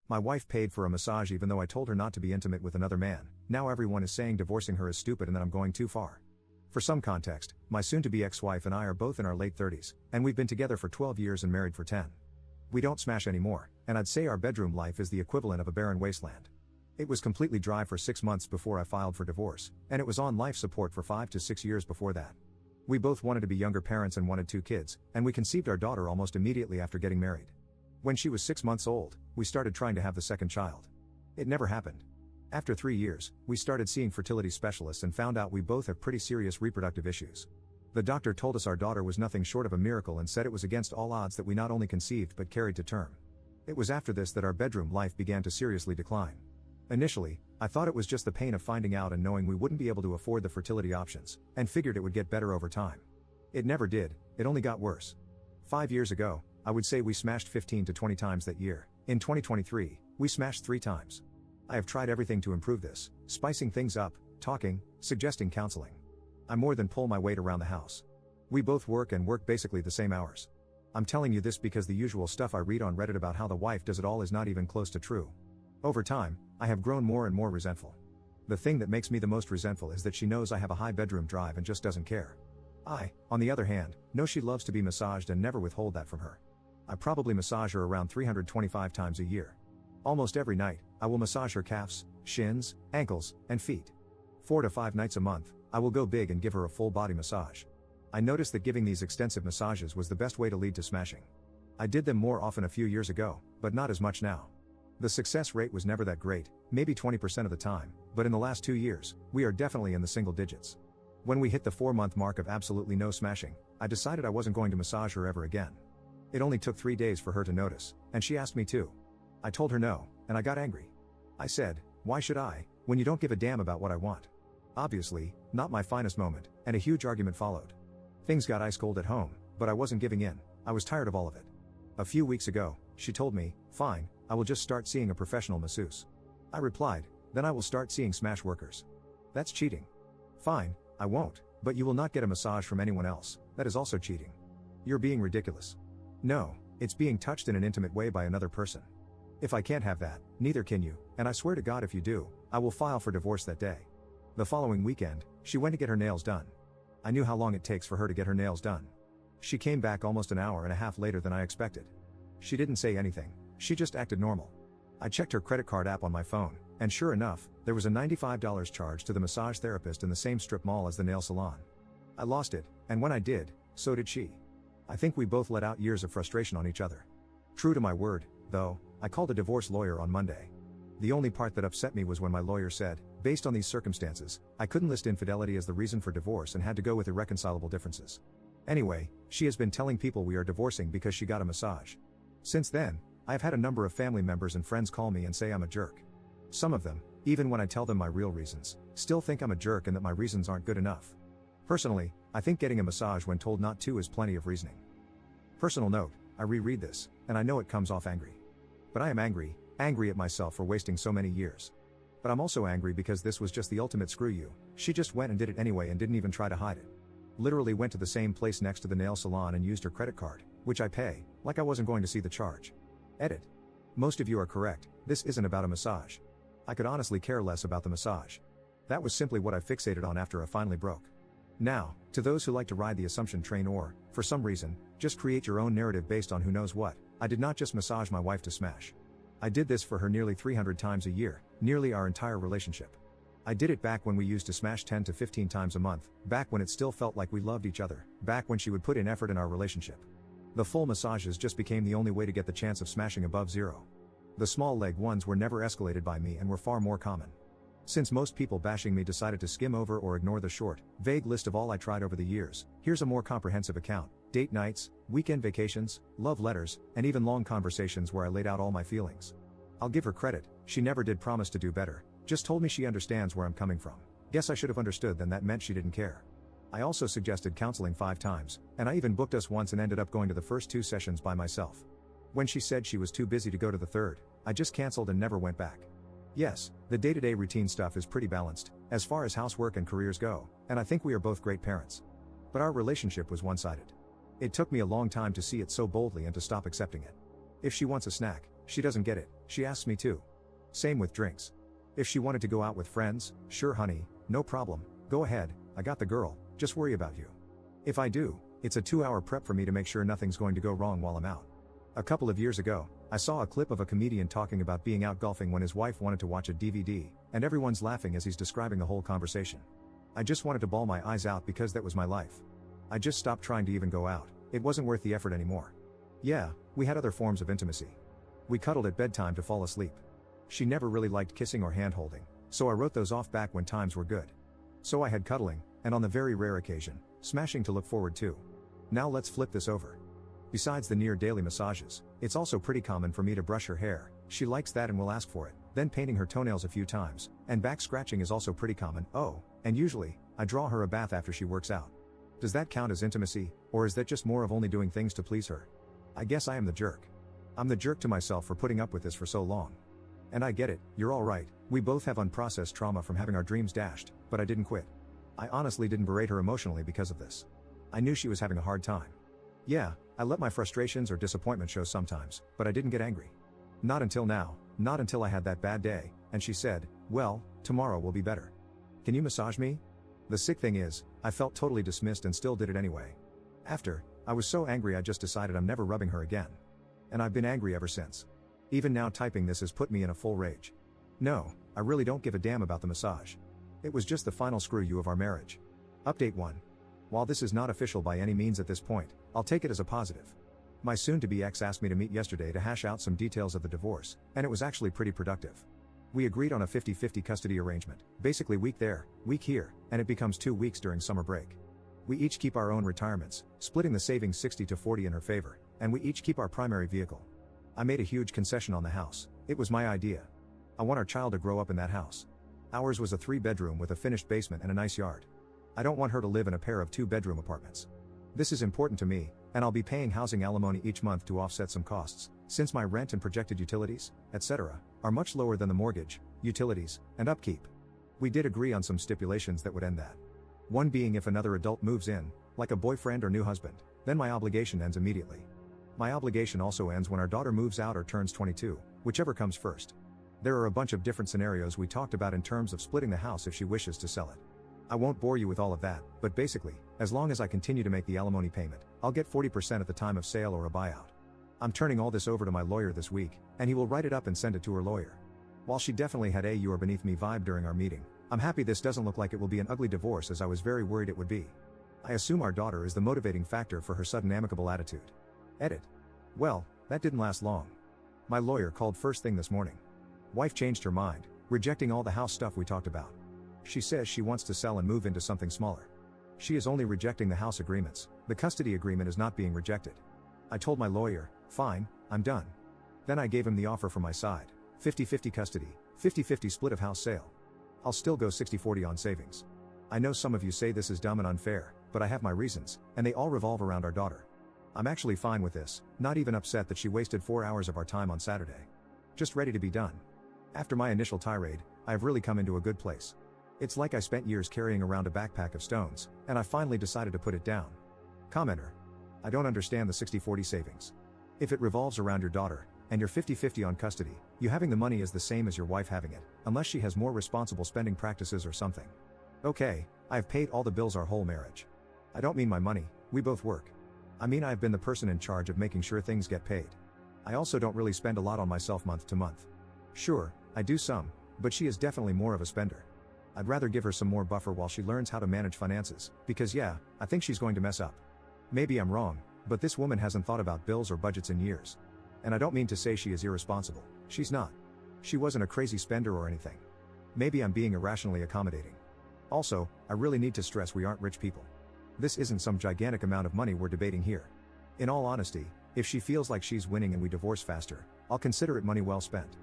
My wife paid for a massage even though I told her not to be intimate with another man. Now everyone is saying divorcing her is stupid and that I'm going too far. For some context, my soon-to-be ex-wife and I are both in our late 30s, and we've been together for 12 years and married for 10. We don't smash anymore, and I'd say our bedroom life is the equivalent of a barren wasteland. It was completely dry for 6 months before I filed for divorce, and it was on life support for 5 to 6 years before that. We both wanted to be younger parents and wanted 2 kids, and we conceived our daughter almost immediately after getting married. When she was 6 months old, we started trying to have the second child. It never happened. After 3 years, we started seeing fertility specialists and found out we both have pretty serious reproductive issues. The doctor told us our daughter was nothing short of a miracle and said it was against all odds that we not only conceived but carried to term. It was after this that our bedroom life began to seriously decline. Initially, I thought it was just the pain of finding out and knowing we wouldn't be able to afford the fertility options, and figured it would get better over time. It never did, it only got worse. 5 years ago, I would say we smashed 15 to 20 times that year. In 2023, we smashed 3 times. I have tried everything to improve this, spicing things up, talking, suggesting counseling. I more than pull my weight around the house. We both work and work basically the same hours. I'm telling you this because the usual stuff I read on Reddit about how the wife does it all is not even close to true. Over time, I have grown more and more resentful. The thing that makes me the most resentful is that she knows I have a high bedroom drive and just doesn't care. I, on the other hand, know she loves to be massaged and never withhold that from her. I probably massage her around 325 times a year. Almost every night, I will massage her calves, shins, ankles, and feet. 4 to 5 nights a month, I will go big and give her a full body massage. I noticed that giving these extensive massages was the best way to lead to smashing. I did them more often a few years ago, but not as much now. The success rate was never that great, maybe 20% of the time, but in the last 2 years, we are definitely in the single digits. When we hit the 4-month mark of absolutely no smashing, I decided I wasn't going to massage her ever again. It only took 3 days for her to notice, and she asked me to. I told her no, and I got angry. I said, "Why should I, when you don't give a damn about what I want?" Obviously, not my finest moment, and a huge argument followed. Things got ice cold at home, but I wasn't giving in. I was tired of all of it. A few weeks ago, she told me, "Fine, I will just start seeing a professional masseuse." I replied, "Then I will start seeing smash workers." That's cheating. "Fine, I won't, but you will not get a massage from anyone else. That is also cheating." "You're being ridiculous." "No, it's being touched in an intimate way by another person. If I can't have that, neither can you, and I swear to God if you do, I will file for divorce that day." The following weekend, she went to get her nails done. I knew how long it takes for her to get her nails done. She came back almost an hour and a half later than I expected. She didn't say anything, she just acted normal. I checked her credit card app on my phone, and sure enough, there was a $95 charge to the massage therapist in the same strip mall as the nail salon. I lost it, and when I did, so did she. I think we both let out years of frustration on each other. True to my word, though, I called a divorce lawyer on Monday. The only part that upset me was when my lawyer said, based on these circumstances, I couldn't list infidelity as the reason for divorce and had to go with irreconcilable differences. Anyway, she has been telling people we are divorcing because she got a massage. Since then, I have had a number of family members and friends call me and say I'm a jerk. Some of them, even when I tell them my real reasons, still think I'm a jerk and that my reasons aren't good enough. Personally, I think getting a massage when told not to is plenty of reasoning. Personal note, I reread this, and I know it comes off angry. But I am angry at myself for wasting so many years. But I'm also angry because this was just the ultimate screw you. She just went and did it anyway and didn't even try to hide it. Literally went to the same place next to the nail salon and used her credit card, which I pay, like I wasn't going to see the charge. Edit. Most of you are correct, this isn't about a massage. I could honestly care less about the massage. That was simply what I fixated on after I finally broke. Now, to those who like to ride the assumption train or, for some reason, just create your own narrative based on who knows what, I did not just massage my wife to smash. I did this for her nearly 300 times a year, nearly our entire relationship. I did it back when we used to smash 10 to 15 times a month, back when it still felt like we loved each other, back when she would put in effort in our relationship. The full massages just became the only way to get the chance of smashing above zero. The small leg ones were never escalated by me and were far more common. Since most people bashing me decided to skim over or ignore the short, vague list of all I tried over the years, here's a more comprehensive account: date nights, weekend vacations, love letters, and even long conversations where I laid out all my feelings. I'll give her credit, she never did promise to do better, just told me she understands where I'm coming from. Guess I should have understood then that meant she didn't care. I also suggested counseling 5 times, and I even booked us once and ended up going to the first 2 sessions by myself. When she said she was too busy to go to the third, I just canceled and never went back. Yes, the day-to-day routine stuff is pretty balanced, as far as housework and careers go, and I think we are both great parents. But our relationship was one-sided. It took me a long time to see it so boldly and to stop accepting it. If she wants a snack, She doesn't get it, she asks me to. Same with drinks. If she wanted to go out with friends, sure honey, no problem, go ahead, I got the girl, just worry about you. If I do, it's a 2-hour prep for me to make sure nothing's going to go wrong while I'm out. A couple of years ago, I saw a clip of a comedian talking about being out golfing when his wife wanted to watch a DVD, and everyone's laughing as he's describing the whole conversation. I just wanted to bawl my eyes out because that was my life. I just stopped trying to even go out, it wasn't worth the effort anymore. Yeah, we had other forms of intimacy. We cuddled at bedtime to fall asleep. She never really liked kissing or hand-holding, so I wrote those off back when times were good. So I had cuddling, and on the very rare occasion, smashing to look forward to. Now let's flip this over. Besides the near daily massages, it's also pretty common for me to brush her hair, she likes that and will ask for it, then painting her toenails a few times, and back scratching is also pretty common, oh, and usually, I draw her a bath after she works out. Does that count as intimacy, or is that just more of only doing things to please her? I guess I am the jerk. I'm the jerk to myself for putting up with this for so long. And I get it, you're all right, we both have unprocessed trauma from having our dreams dashed, but I didn't quit. I honestly didn't berate her emotionally because of this. I knew she was having a hard time. Yeah, I let my frustrations or disappointment show sometimes, but I didn't get angry. Not until now, not until I had that bad day, and she said, well, tomorrow will be better. Can you massage me? The sick thing is, I felt totally dismissed and still did it anyway. After, I was so angry I just decided I'm never rubbing her again. And I've been angry ever since. Even now typing this has put me in a full rage. No, I really don't give a damn about the massage. It was just the final screw you of our marriage. Update 1. While this is not official by any means at this point, I'll take it as a positive. My soon-to-be ex asked me to meet yesterday to hash out some details of the divorce, and it was actually pretty productive. We agreed on a 50-50 custody arrangement, basically week there, week here, and it becomes 2 weeks during summer break. We each keep our own retirements, splitting the savings 60-40 in her favor, and we each keep our primary vehicle. I made a huge concession on the house, it was my idea. I want our child to grow up in that house. Ours was a 3-bedroom with a finished basement and a nice yard. I don't want her to live in a pair of 2-bedroom apartments. This is important to me, and I'll be paying housing alimony each month to offset some costs, since my rent and projected utilities, etc., are much lower than the mortgage, utilities, and upkeep. We did agree on some stipulations that would end that. One being if another adult moves in, like a boyfriend or new husband, then my obligation ends immediately. My obligation also ends when our daughter moves out or turns 22, whichever comes first. There are a bunch of different scenarios we talked about in terms of splitting the house if she wishes to sell it. I won't bore you with all of that, but basically, as long as I continue to make the alimony payment, I'll get 40% at the time of sale or a buyout. I'm turning all this over to my lawyer this week, and he will write it up and send it to her lawyer. While she definitely had a "you are beneath me" vibe during our meeting, I'm happy this doesn't look like it will be an ugly divorce as I was very worried it would be. I assume our daughter is the motivating factor for her sudden amicable attitude. Edit. Well, that didn't last long. My lawyer called first thing this morning. Wife changed her mind, rejecting all the house stuff we talked about. She says she wants to sell and move into something smaller. She is only rejecting the house agreements, the custody agreement is not being rejected. I told my lawyer, fine, I'm done. Then I gave him the offer from my side, 50-50 custody, 50-50 split of house sale. I'll still go 60-40 on savings. I know some of you say this is dumb and unfair, but I have my reasons, and they all revolve around our daughter. I'm actually fine with this, not even upset that she wasted 4 hours of our time on Saturday. Just ready to be done. After my initial tirade, I have really come into a good place. It's like I spent years carrying around a backpack of stones, and I finally decided to put it down. Commenter. I don't understand the 60-40 savings. If it revolves around your daughter, and you're 50-50 on custody, you having the money is the same as your wife having it, unless she has more responsible spending practices or something. Okay, I've paid all the bills our whole marriage. I don't mean my money, we both work. I mean I've been the person in charge of making sure things get paid. I also don't really spend a lot on myself month to month. Sure, I do some, but she is definitely more of a spender. I'd rather give her some more buffer while she learns how to manage finances, because yeah, I think she's going to mess up. Maybe I'm wrong, but this woman hasn't thought about bills or budgets in years. And I don't mean to say she is irresponsible, she's not. She wasn't a crazy spender or anything. Maybe I'm being irrationally accommodating. Also, I really need to stress we aren't rich people. This isn't some gigantic amount of money we're debating here. In all honesty, if she feels like she's winning and we divorce faster, I'll consider it money well spent.